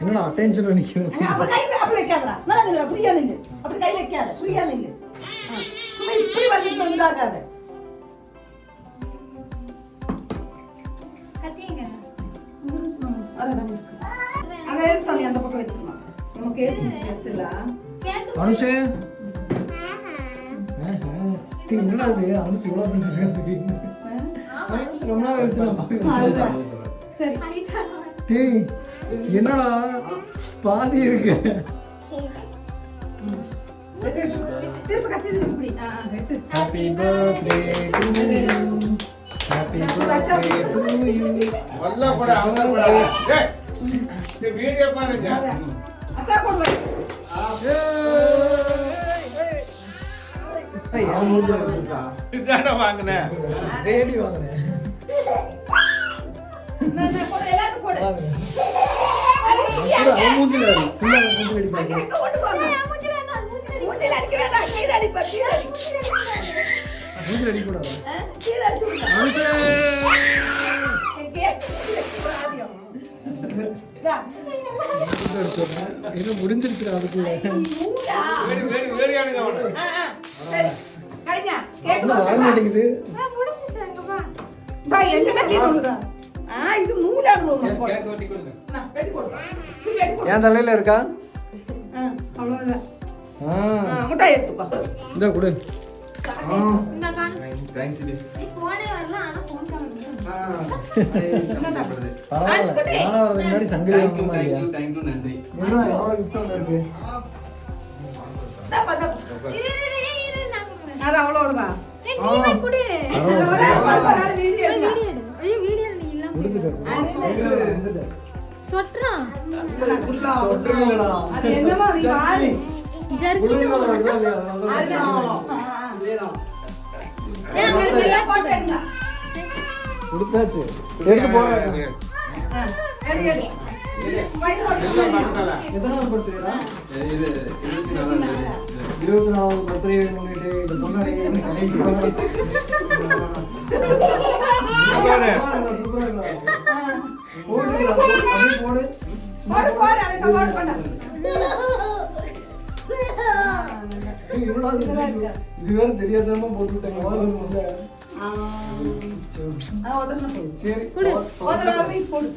என்னடா அட்டென்ஷன்ல நிக்கிறேன். அப்ப கை அப்படி வைக்காதடா. நல்லா நில்லு, ஃப்ரீயா நில்லு. அப்படி கை வைக்காத, ஃப்ரீயா நில்லு. சும்மா இப்படி வந்துட்டு வந்துடாத. கத்தியங்க. அதே சாமி அந்த பக்கம் வச்சிருமா. நமக்கு வச்சிரலாம். அனுஷே என்னடா இது அனுஷ் இவ்வளவு பேசிட்டு ரொம்ப நாள் வச்சிருக்கேன். சரி டேய் என்னடா பாதி இருக்கு. திருப்பி கத்தி இப்படி வெட்டு. Happy birthday to you. Happy birthday to you. வல்ல போட அவங்க போட. டேய் இந்த வீடியோ பாருங்க. அக்கா போடு. ஏய் நான் மூஞ்சில இருக்கா. இதாட வாங்குனே. ரேடி வாங்குனே. நான் போடு எல்லாரும் போடு. அவன் மூஞ்சில இருக்கு. சின்ன மூஞ்சில அடிச்சாங்க. எங்க ஓட்டு போங்க. மூஞ்சில அடிக்க வேண்டாம். கீழ அடிப்பா. கீழ அடி. மூஞ்சில அடிக்க கூடாது. கீழ அடிச்சு விடு. அனுஷே இது முடிஞ்சிருச்சு அதுக்குள்ள. மூடா. வேடி ஆடுங்க அவன. சரி. கையா. என்ன வர மாட்டேங்குது. முடிஞ்சுச்சாங்கப்பா. பா என்ன கேக்குறா? இது நூலா போமா. கேக் வெட்டி கொடுங்க. நான் வெட்டி போடு. சரி வெட்டி போடு. என் தலையில இருக்கா? அவ்வளவுதான். ஆ முட்டாய் எடுத்துக்கோ. இந்த குடு. இந்த கான். Thanks D. நீ போனே வரல ஆனா ஃபோன் கால் பரவாயில்ல. நான் வரதுக்கு முன்னாடி சங்கிலி வாங்க மாதிரியா? தேங்க் யூ நன்றி. என்ன எவ்வளவு gift ஒன்று இருக்கு. தப்பா தப்பா. இரு நான் கொடுக்கிறேன். அது அவ்வளவுதான். ஏய் நீ போய் குடு. ஒரு வீடியோ வீடியோ எடு. ஐயோ வீடியோ நீ இல்லாம கொடுத்துட்டு. சொட்றா. ஒட்டுறீங்களா? அது என்னமா நீ பாரு. ஜர்க்கிட்டு போடுங்க. ஏய் அங்க இருக்கு போட்டேங்க. கொடுத்தாச்சு. எடுத்து போறேன். எடு எடு. வைட் எல்லாம் போடு. மறக்கல. எத்தனாவது பர்த்டேடா? இது 24 24வது பர்த்டே முன்னிட்டு இந்த பொண்ணோட கடைசி பாரு. போடு. போடு போடு அதுக்கு போடு பண்ணு. இது வேற தெரியாதமா போட்டுட்டாங்க. ஒதறணும் போடு. சரி குடு. ஒதறாதே போடு.